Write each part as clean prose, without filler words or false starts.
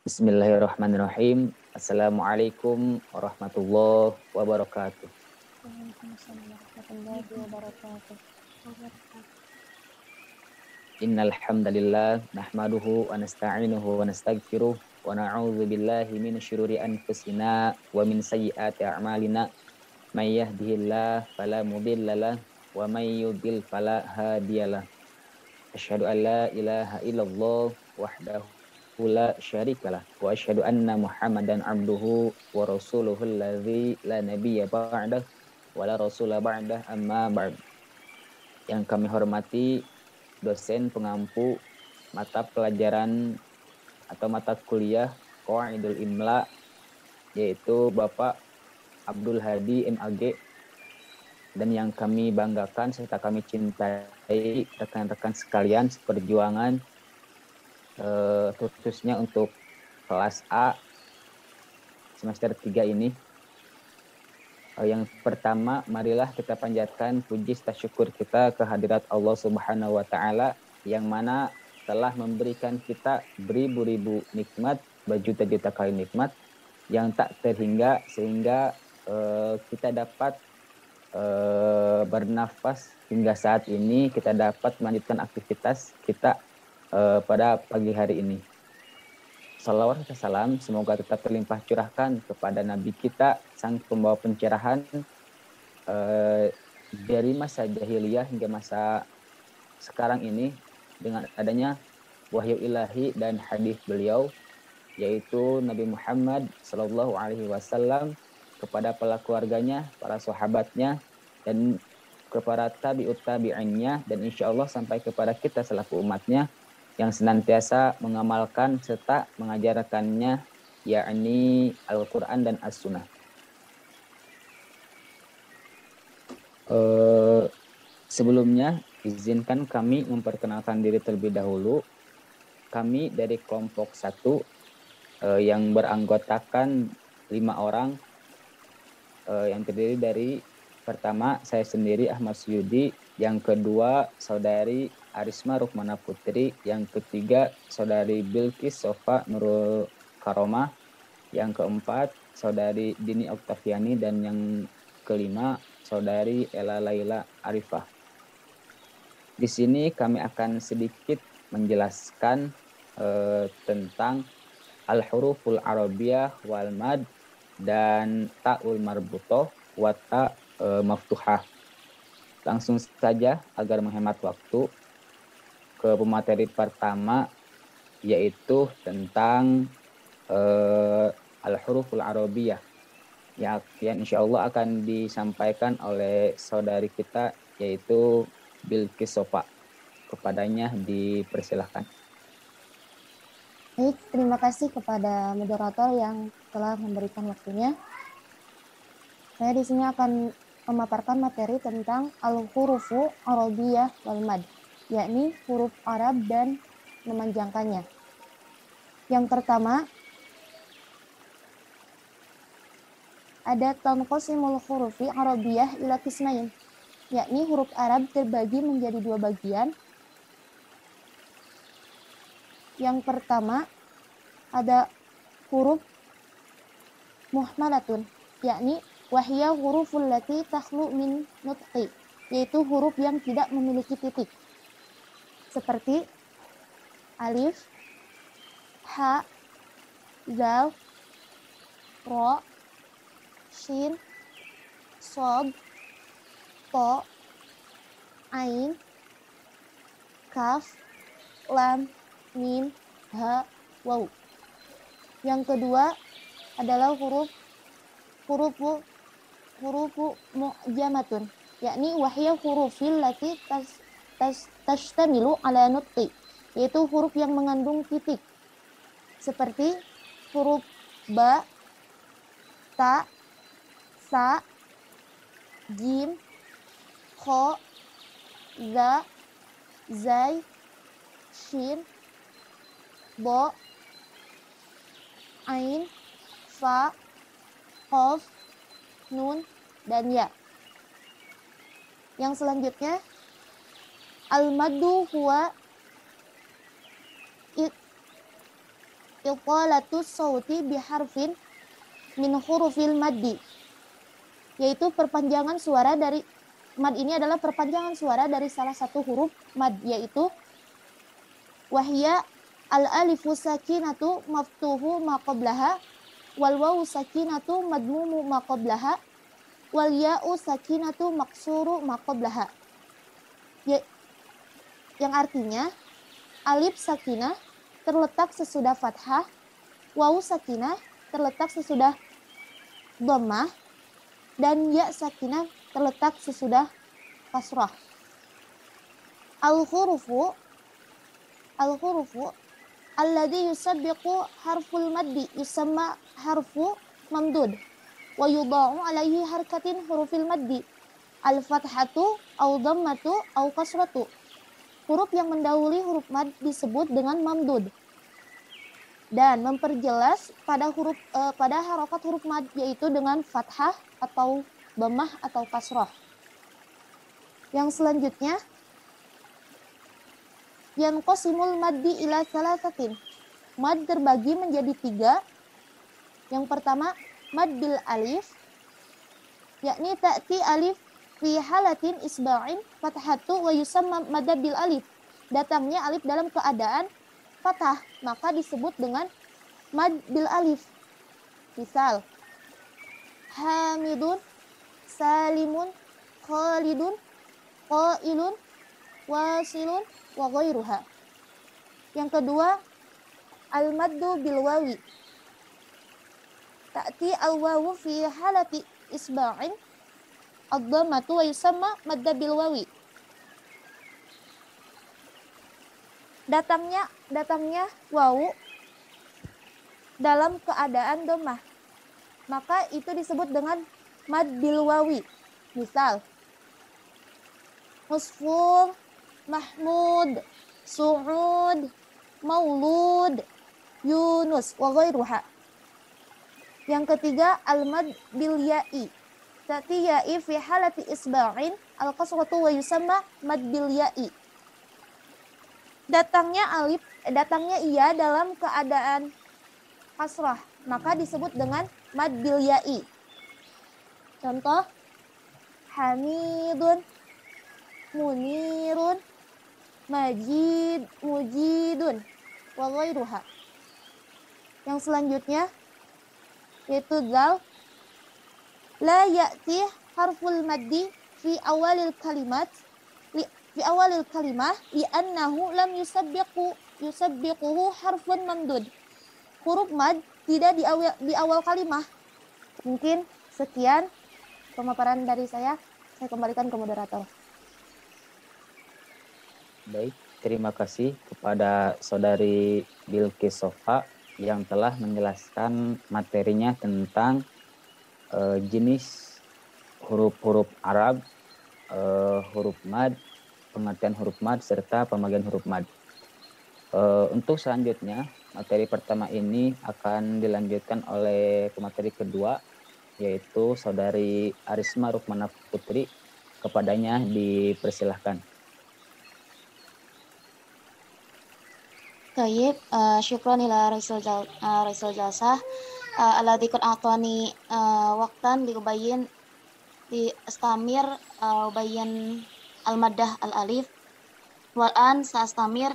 Bismillahirrahmanirrahim. Assalamualaikum warahmatullahi wabarakatuh. Waalaikumsalam warahmatullahi wabarakatuh. Innal hamdalillah nahmaduhu wa nasta'inuhu wa nastaghfiruh wa na'udzu billahi min syururi anfusina wa min sayyiati a'malina. May yahdihillahu fala mudhillalah wa may yudhlil fala hadiyalah. Asyhadu an la ilaha illallah wahdahu la syarikalah wa asyhadu anna Muhammadan abduhu wa rasuluhu alladzi la nabiyya ba'dah wa la rasula ba'dah amma ba'd. Yang kami hormati dosen pengampu mata pelajaran atau mata kuliah Qawaidul Imla, yaitu Bapak Abdul Hadi MAG, dan yang kami banggakan serta kami cintai rekan-rekan sekalian seperjuangan, khususnya untuk kelas A semester 3 ini. Yang pertama, marilah kita panjatkan puji serta syukur kita kehadirat Allah Subhanahu wa taala yang mana telah memberikan kita beribu-ribu nikmat, berjuta-juta kali nikmat yang tak terhingga, sehingga kita dapat bernafas hingga saat ini, kita dapat melanjutkan aktivitas kita pada pagi hari ini. Salawat dan salam semoga tetap terlimpah curahkan kepada Nabi kita, sang pembawa pencerahan dari masa jahiliyah hingga masa sekarang ini, dengan adanya wahyu ilahi dan hadis beliau, yaitu Nabi Muhammad Sallallahu Alaihi Wasallam, kepada para keluarganya, para sahabatnya, dan kepada tabiut tabi'innya, dan insya Allah sampai kepada kita selaku umatnya yang senantiasa mengamalkan serta mengajarkannya, yakni Al-Quran dan As-Sunnah. Sebelumnya, izinkan kami memperkenalkan diri terlebih dahulu. Kami dari kelompok 1 yang beranggotakan 5 orang, yang terdiri dari pertama saya sendiri Ahmad Suyudi, yang kedua saudari Arisma Rukmana Putri, yang ketiga saudari Bilqis Sofa Nurul Karomah, yang keempat saudari Dini Oktaviani, dan yang kelima saudari Ella Laila Arifah. Di sini kami akan sedikit menjelaskan tentang al-huruful arabiyah wal mad dan ta'ul marbutoh wa ta maftuhah. Langsung saja agar menghemat waktu ke pemateri pertama, yaitu tentang al-huruful arabiyah, yang insya Allah akan disampaikan oleh saudari kita, yaitu Bilqis Sofa. Kepadanya dipersilahkan. Baik, terima kasih kepada moderator yang telah memberikan waktunya. Saya di sini akan memaparkan materi tentang al-hurufu arabiyah wal mad, yakni huruf Arab dan memanjangkannya. Yang pertama, ada tanqasimul hurufi arabiyah ila qismain, yakni huruf Arab terbagi menjadi 2 bagian. Yang pertama, ada huruf muhmalatun, yakni wahya huruful lati takhlu min nutqi, yaitu huruf yang tidak memiliki titik, seperti alif, ha, zal, ro, shin, sod, to, ain, kaf, lam, mim, ha, waw. Yang kedua adalah huruf mu'jamatun, yakni wahya hurufil lati tashtamilu ala nutqi, yaitu huruf yang mengandung titik, seperti huruf ba, ta, sa, jim, kho, za, zai, shin, bo, ain, fa, qaf, nun, dan ya. Yang selanjutnya, al-maddu huwa iqalatus sauti biharfin min hurufil maddi, yaitu perpanjangan suara dari mad ini adalah perpanjangan suara dari salah satu huruf mad, yaitu wahya al-alifu sakinatu maftuhu ma qablaha wal wawu sakinatu madmumu ma qablaha wal ya'u sakinatu maksuru ma qablaha. Yang artinya alif sakinah terletak sesudah fathah, wawu sakinah terletak sesudah dhammah, dan ya sakinah terletak sesudah kasrah. Al-hurufu alladhi yusabbiqu harful maddi yusamma harfu mamdud wa yudha'u alaihi harkatin hurufil maddi al-fathatu au dhammatu au kasratu. Huruf yang mendahului huruf mad disebut dengan mamdud. Dan memperjelas pada harokat huruf mad, yaitu dengan fathah atau dhammah atau kasrah. Yang selanjutnya, yanqasimul maddi ila salasatin. Mad terbagi menjadi 3. Yang pertama, mad bil alif, yakni ta'ti alif fi halatin isba'in fathatu wa yusamma mad bil alif. Datangnya alif dalam keadaan fathah, maka disebut dengan mad bil alif. Misal, hamidun, salimun, khalidun, qailun, wasilun, wa ghairuha. Yang kedua, al-maddu bil wawi. Ta'ti al-wawu fi halati isba'in ad-dhammatu wa yusamma mad bil wawi. Datangnya wawu dalam keadaan dhammah, maka itu disebut dengan mad bil wawi. Misal, Musfur, Mahmud, Su'ud, Maulud, Yunus, wa ghairuha. Yang ketiga, al-mad bil ya'i. Ta'ti ya'i fi halati isba'in al-qasratu wa yusamma mad bil ya'i. Datangnya ia dalam keadaan kasrah, maka disebut dengan mad bil ya'i. Contoh, Hamidun, Munirun, Mujidun, wa ghairuha. Yang selanjutnya yaitu zal. La ya'ti harful maddi fi awalil kalimah li'annahu lam yusabbiquhu harfun mamdud. Huruf mad tidak di awal kalimah. Mungkin sekian pemaparan dari saya kembalikan ke moderator. Baik, terima kasih kepada Saudari Bilqis Sofa yang telah menjelaskan materinya tentang jenis huruf-huruf Arab, huruf mad, pengertian huruf mad, serta pembagian huruf mad. Untuk selanjutnya, materi pertama ini akan dilanjutkan oleh pemateri kedua, yaitu Saudari Arisma Rukmana Putri. Kepadanya dipersilahkan. Tayyib, syukran ila Raisul Jalsah alladzi qad a'tani waqtan liubayyin di astamir ubayyin al-maddah al-alif wal an sa'astamir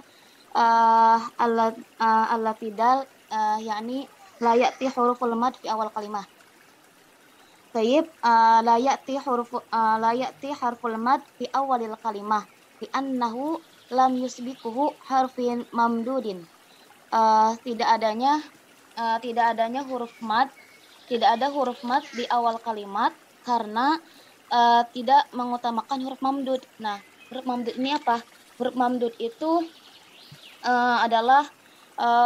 al-latidal yakni la ya'ti huruful mad fi awal kalimah. Tayyib, la ya'ti harful mad fi awalil kalimah li'annahu lam yusbiquhu harfin mamdudin. Tidak adanya huruf mad, tidak ada huruf mad di awal kalimat karena tidak mengutamakan huruf mamdud. Nah, huruf mamdud ini apa? Huruf mamdud itu adalah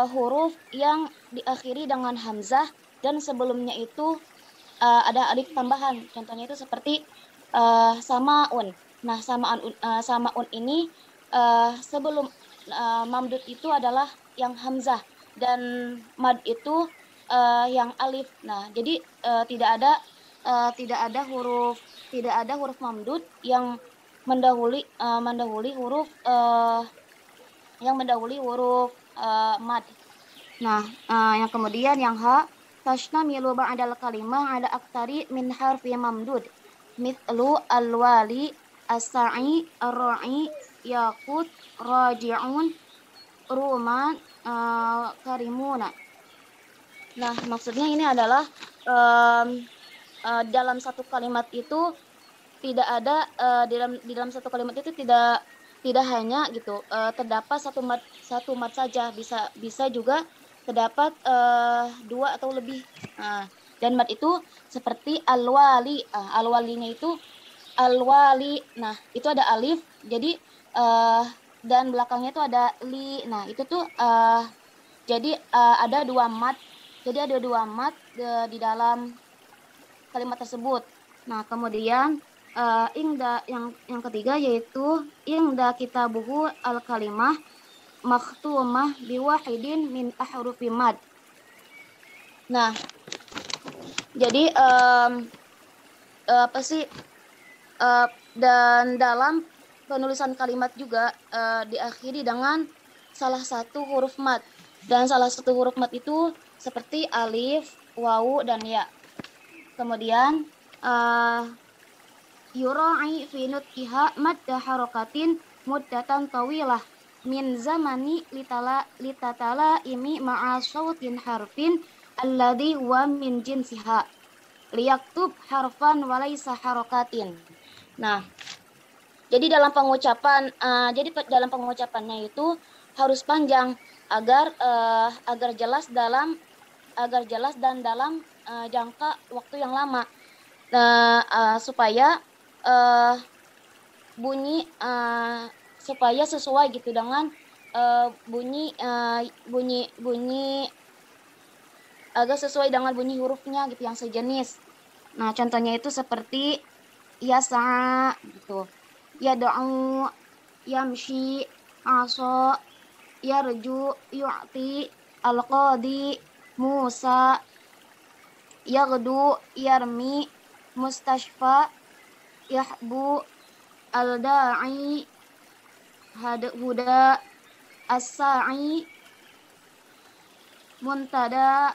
huruf yang diakhiri dengan hamzah dan sebelumnya itu ada alif tambahan. Contohnya itu seperti samaun. Nah, samaun ini sebelum mamdud itu adalah yang hamzah dan mad itu yang alif. Nah, jadi tidak ada huruf mamdud yang mendahului huruf mad. Nah, yang kemudian yang ha tashtamilu ba'dal kalimah ala aktari min harfi mamdud mithlu alwali as-sa'i ar-ra'i yaqut raji'un ruman karimuna. Nah, maksudnya ini adalah dalam satu kalimat itu tidak ada di dalam satu kalimat itu tidak hanya gitu terdapat satu mat saja, bisa juga terdapat dua atau lebih. Dan mat itu seperti al-wali. Al-walinya itu al-wali. Nah, itu ada alif. Jadi dan belakangnya itu ada li. Nah, itu tuh jadi ada dua mat. Jadi ada dua mat di dalam kalimat tersebut. Nah, kemudian ingda yang ketiga yaitu ingda kitabuhu al-kalimah maktumah biwahidin min ahrufi mad. Nah, jadi dan dalam penulisan kalimat juga diakhiri dengan salah satu huruf mad. Dan salah satu huruf mad itu seperti alif, wawu, dan ya. Kemudian yura'i fi nutqiha madda harakatin muddatan tawilah min zamani litatala imi ma'a sautin harfin alladhi huwa min jinsiha liyaktub harfan walaysa harakatin. Nah, jadi dalam pengucapannya itu harus panjang agar jelas dan dalam jangka waktu yang lama. Supaya bunyi supaya sesuai gitu dengan bunyi agar sesuai dengan bunyi hurufnya gitu yang sejenis. Nah, contohnya itu seperti yasa gitu, yad'u, yamshi, asa, yarju, yu'ti, al-qadi, Musa, yaghdu, yarmi, mustashfa, yahbu, al-da'i, huda, as-sa'i, muntada,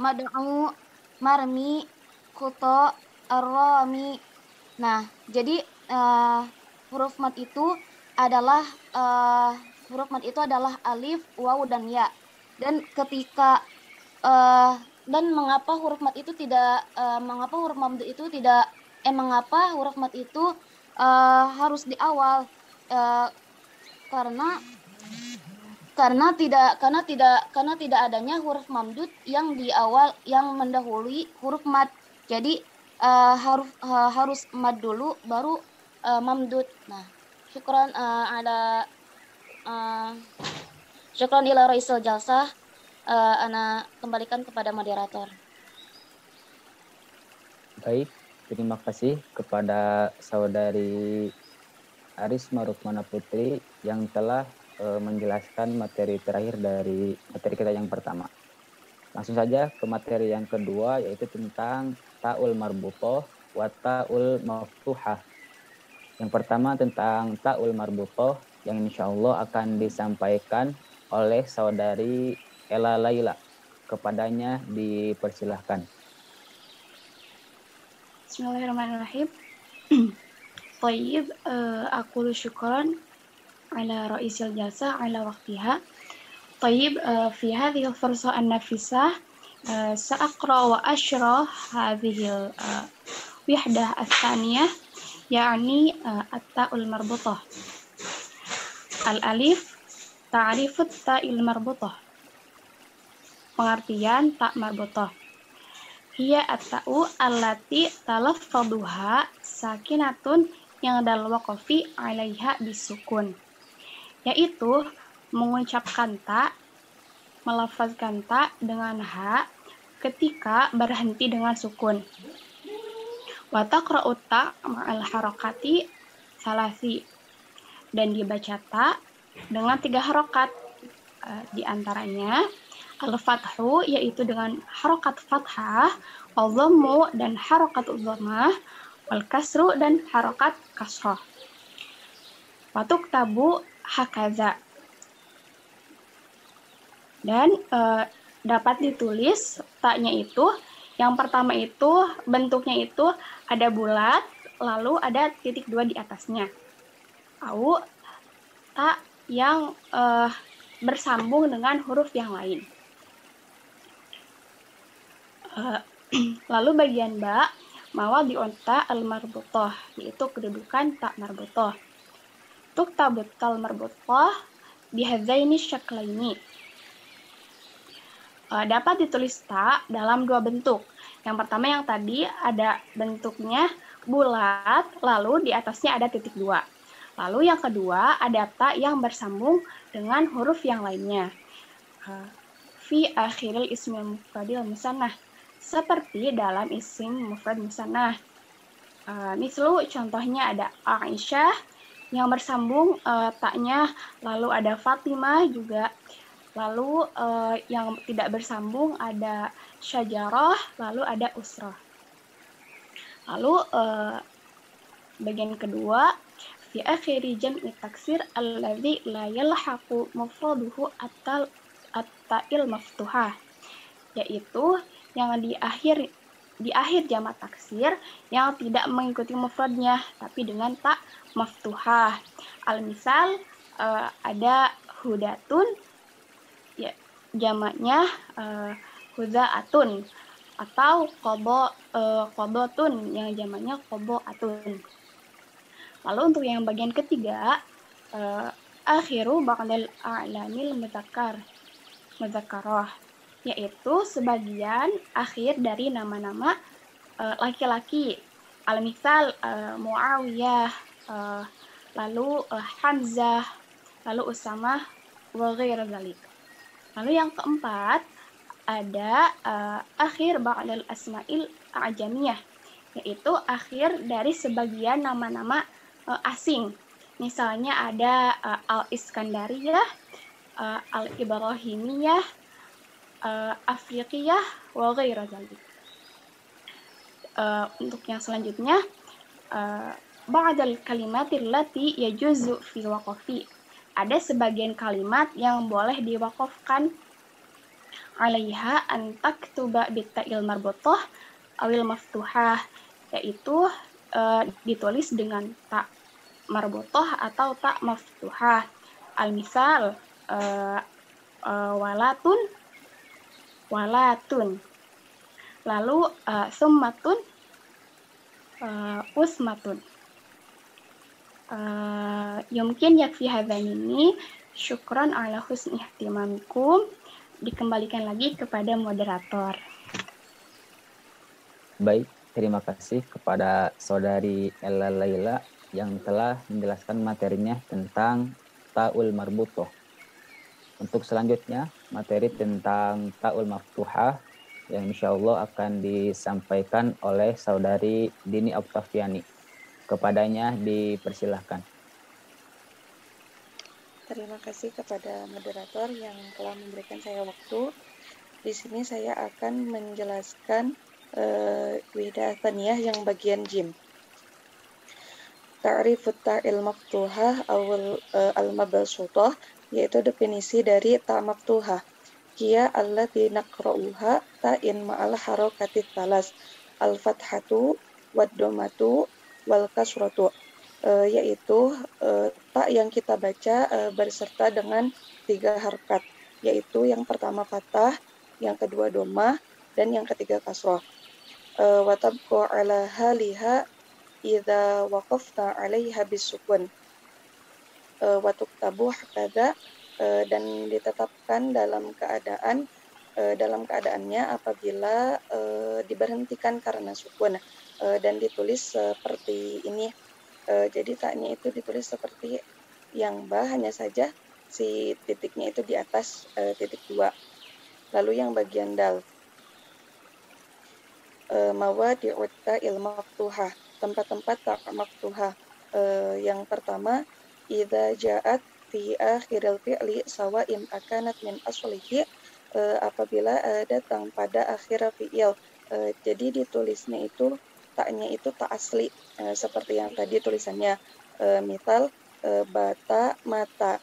mad'u, marmi, khuta, ar-rami. Nah, jadi huruf mad itu adalah alif, wawu, dan ya. Dan ketika dan mengapa huruf mad itu harus di awal? Karena tidak adanya huruf mamdud yang di awal yang mendahului huruf mad. Jadi harus mad dulu baru mamdud. Nah, syukran ila Raisul Jalsah. Ana kembalikan kepada moderator. Baik, terima kasih kepada saudari Arisma Rukmana Putri yang telah menjelaskan materi terakhir dari materi kita yang pertama. Langsung saja ke materi yang kedua, yaitu tentang ta'ul marbutoh wa ta'ul maftuhah. Yang pertama tentang ta'ul marbutoh yang insya Allah akan disampaikan oleh saudari Ella Laila. Kepadanya dipersilahkan. Bismillahirrahmanirrahim. Tayyib, aku syukran ala ra'isil jalsa ala waqtiha. Tayyib, fi hadhihi al-fursa an-nafisah sa'aqra wa ashrah hadhihi al-wihdah al-thaniyah yani at-ta'ul marbutah. Al-alif ta'rifut ta'il marbutah. Pengertian ta' marbutah. Hiya at-ta'u allati talaffaduha sakinatun yang dal waqafi 'alaiha bisukun. Yaitu mengucapkan ta, melafazkan ta dengan ha ketika berhenti dengan sukun. Wa taqra'u ta ma'al harakati salasi, dan dibaca ta dengan 3 harokat, di antaranya al-fathu yaitu dengan harokat fathah, al-dhammu dan harokat dhammah, wal kasru dan harokat kasrah. Wa tuktabu hakaza. Dan dapat ditulis taknya itu, yang pertama itu bentuknya itu ada bulat, lalu ada titik 2 di atasnya. Atau tak yang bersambung dengan huruf yang lain. Lalu bagian ba, mawadi onta al-marbutoh, yaitu kedudukan tak marbutoh. Untuk tabutal marbutoh bihadzaini syaklaini. Dapat ditulis tak dalam dua bentuk. Yang pertama yang tadi ada bentuknya bulat, lalu di atasnya ada titik 2. Lalu yang kedua ada tak yang bersambung dengan huruf yang lainnya. Fi akhiril ismil mufradil musannah. Seperti dalam isim mufrad musannah. Mislu contohnya ada Aisyah yang bersambung taknya, lalu ada Fatimah juga. Lalu yang tidak bersambung ada syajarah, lalu ada usrah. Lalu bagian kedua, fi akhiri jam'i taksir alladzi la yalhaqu mufraduhu at-ta'il maftuhah, yaitu yang di akhir jamak taksir yang tidak mengikuti mufradnya tapi dengan tak maftuhah. Al-misal ada hudatun, ya, jamaknya hudaatun, atau qodotun yang jamaknya qoboatun. Lalu untuk yang bagian ketiga, akhiru ba'dal a'lamil mudzakarah, yaitu sebagian akhir dari nama-nama laki-laki. Al-misal Muawiyah, lalu Hamzah, lalu Usamah wa ghairu dzalik. Lalu yang keempat ada akhir ba'dal asma'il a'jamiyah, yaitu akhir dari sebagian nama-nama asing. Misalnya ada Al-Iskandariyah, Al-Ibrahimiyah, Afriqiyah, wa ghairu dzalik. Untuk yang selanjutnya, ba'dal kalimatil lati yajuzu fi waqfi. Ada sebagian kalimat yang boleh diwakafkan alaiha an taktuba bitta'il marbutoh awil maftuhah, yaitu ditulis dengan tak marbutoh atau tak maftuhah. Al-misal walatun, lalu summatun, usmatun. Yumkin yakfi hadzan ini. Syukran ala husni ihtimamikum. Dikembalikan lagi kepada moderator. Baik, terima kasih kepada saudari Ella Laila yang telah menjelaskan materinya tentang ta'ul marbutoh. Untuk selanjutnya, materi tentang ta'ul maftuhah yang insya Allah akan disampaikan oleh saudari Dini Oktaviani. Kepadanya dipersilahkan. Terima kasih kepada moderator yang telah memberikan saya waktu. Di sini saya akan menjelaskan widah tsaniyah yang bagian jim. Ta'rifut ta'il maftuhah awal al-mabsutah, yaitu definisi dari ta' maftuhah. Hiya allati naqra'uha ta'in ma'al harakatit talas, al-fathatu wad-dhammatu wal kasratu, yaitu ta yang kita baca berserta dengan 3 harakat, yaitu yang pertama fathah, yang kedua dhammah, dan yang ketiga kasrah. Wa tabqa ala haliha idza waqafta 'alaiha bisukun. Wa tuktabu hakadha, dan ditetapkan dalam keadaannya apabila diberhentikan karena sukun, dan ditulis seperti ini. Jadi taknya itu ditulis seperti yang ba, hanya saja si titiknya itu di atas titik 2. Lalu yang bagian dal, mawadi'ut ta'il maftuhah, tempat-tempat ta' maftuhah. Yang pertama, idza ja'at fi akhiril fi'li sawa'im akanat min aslihi, apabila datang pada akhir fi'il. Jadi ditulisnya itu taknya itu tak asli, seperti yang tadi tulisannya. Misal bata mata,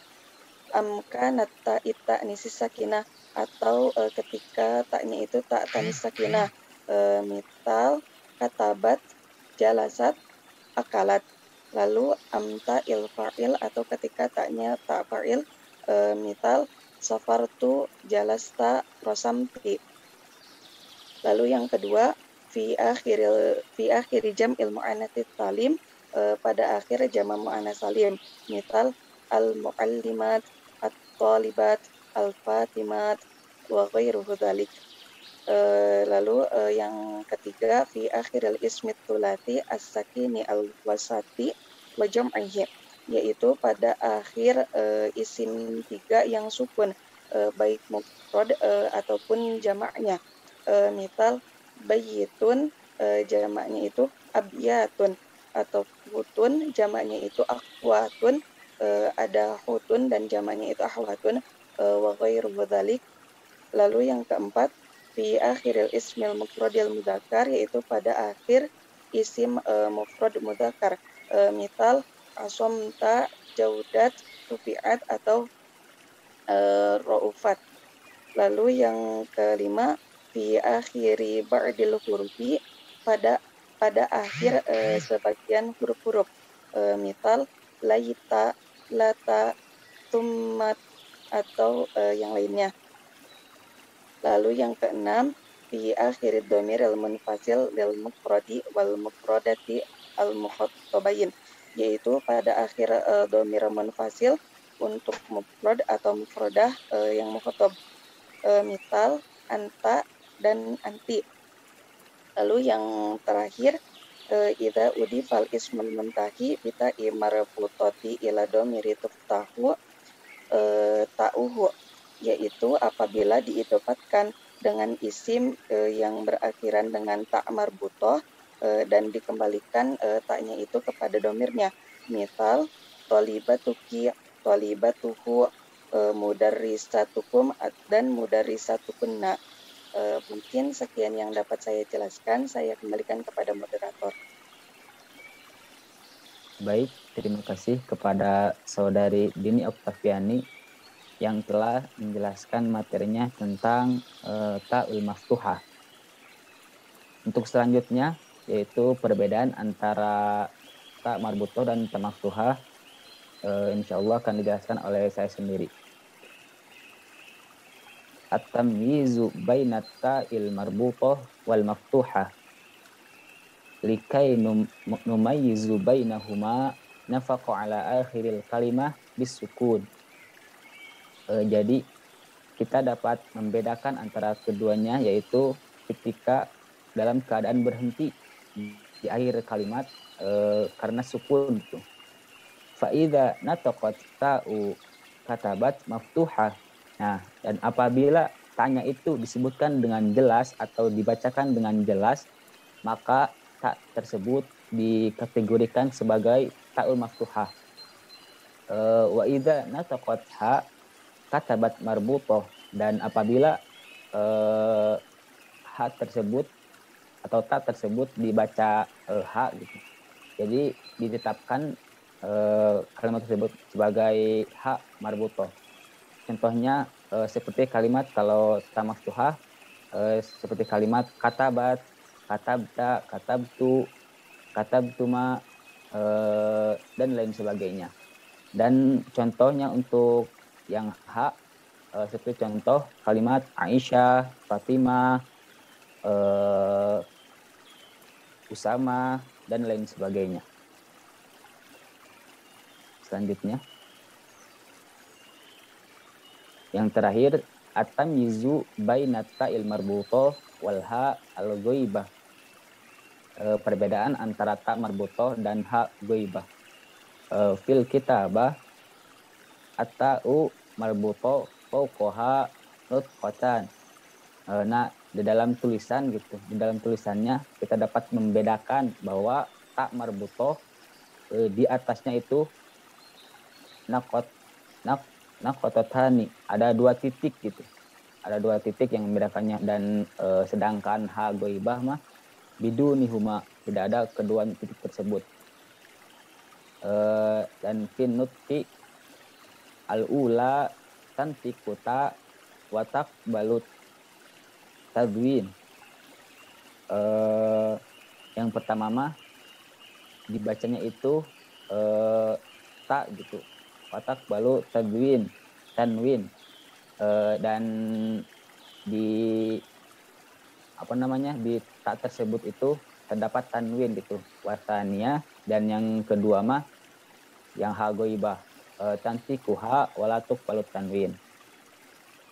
amkanat ta ita nisi sakinah, atau ketika taknya itu tak tanis sakinah, misal katabat, jalasat, akalat. Lalu amta il fa'il atau ketika taknya tak fa'il, misal safartu, jalasta, rosamti. Lalu yang kedua, fi akhiri jam'il mu'annatsis salim, pada akhir jama' mu'annas salim. Misal al-mu'allimat, at-talibat, al-fatimat, wa ghairuhu dzalik. Lalu yang ketiga, fi akhiril ismi tsulati as-sakini al-wasati wa jam'ihi, yaitu pada akhir isim 3 yang sukun, baik mufrad ataupun jamaknya. Misal bayyitun, jamaknya itu abyatun, atau hutun, jamaknya itu akhwatun, ada hutun dan jamaknya itu ahwatun, wa ghairu dzalik. Lalu yang keempat, fi akhiril ismil mufradil mudzakkar, yaitu pada akhir isim mufrad mudzakkar. Misal asomta, jaudat, rufiat, atau raufat. Lalu yang kelima, fi akhiri ba'dil hurufi, pada akhir sebagian huruf-huruf. Misal laita, lata, tummat, atau yang lainnya. Lalu yang keenam, fi akhir dhamiril munfasil lil mufradi wal mufradati al mukhattabain, yaitu pada akhir dhamir munfasil untuk mufrad atau mufradah yang mukhatab. Misal anta dan anti. Lalu yang terakhir, idza udifal ismul muntahi bita marfutati ila dhamiri tuftahu ta'uhu, yaitu apabila diidopatkan dengan isim yang berakhiran dengan ta marbutoh dan dikembalikan taknya itu kepada domirnya. Misal tolibatuki, tolibatuhu, mudarrisatukum dan mudarrisatukunna. Mungkin sekian yang dapat saya jelaskan. Saya kembalikan kepada moderator. Baik, terima kasih kepada saudari Dini Oktaviani yang telah menjelaskan materinya tentang ta'ul maftuhah. Untuk selanjutnya yaitu perbedaan antara ta marbutoh dan ta maftuhah, insya Allah akan dijelaskan oleh saya sendiri. At-tamyizu bainat ta'il marbutoh wal maftuhah likai numayyizu bainahuma nafaqu ala akhiril kalimah bisukun. Jadi kita dapat membedakan antara keduanya, yaitu ketika dalam keadaan berhenti di akhir kalimat karena sukun itu. Fa idza nataqat ta'u katabat maftuhah. Nah, dan apabila tanya itu disebutkan dengan jelas atau dibacakan dengan jelas, maka ta tersebut dikategorikan sebagai ta'ul maftuhah. Wa idza nataqat ha katabat marbutoh, dan apabila ha tersebut atau ta tersebut dibaca ha gitu, jadi ditetapkan kalimat tersebut sebagai ha marbutoh. Contohnya seperti kalimat kalau ta maftuhah, seperti kalimat katabat, katabta, katabtu, katabtuma, dan lain sebagainya. Dan contohnya untuk yang ha, seperti contoh kalimat Aisyah, Fatimah, Usama, dan lain sebagainya. Selanjutnya, yang terakhir, at-tamyizu bainat ta'il marbutoh wal ha al-ghaibah. Perbedaan antara ta marbutoh dan ha ghaibah. Fil kitabah at-ta'u marbutoh fawqaha nutqatan. Nah, di dalam tulisan gitu, di dalam tulisannya kita dapat membedakan bahwa ta marbutoh di atasnya itu naqototani, ada 2 titik gitu, ada 2 titik yang membedakannya, dan sedangkan ha ghaibah mah bidunihuma, tidak ada kedua titik tersebut. Dan fin nutqi al-ula tantiquta watak balut tadwin. Yang pertama mah dibacanya itu tak gitu, watak balut tanwin, dan di di tak tersebut itu terdapat tanwin gitu, watania. Dan yang kedua mah yang hagoibah, tantikuha walatuk balut tanwin.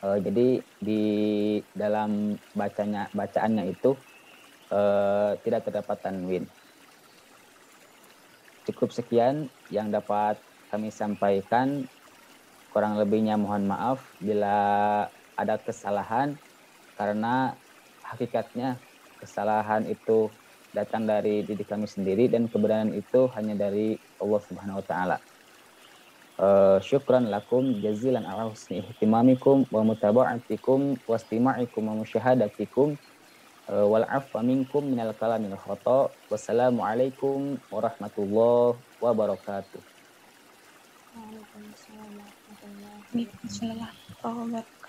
Jadi di dalam bacaannya itu tidak terdapat tanwin. Cukup sekian yang dapat kami sampaikan. Kurang lebihnya mohon maaf bila ada kesalahan, karena hakikatnya kesalahan itu datang dari diri kami sendiri dan kebenaran itu hanya dari Allah Subhanahu wa taala. Syukran lakum jazilan ala husni ihtimamikum wa mutaba'atikum wa istima'ikum wa musyahadatikum wal afwa minkum minal kalamil khata. Wassalamualaikum warahmatullahi wabarakatuh. Waalaikumsalam warahmatullahi wabarakatuh. Bismillahirrahmanirrahim.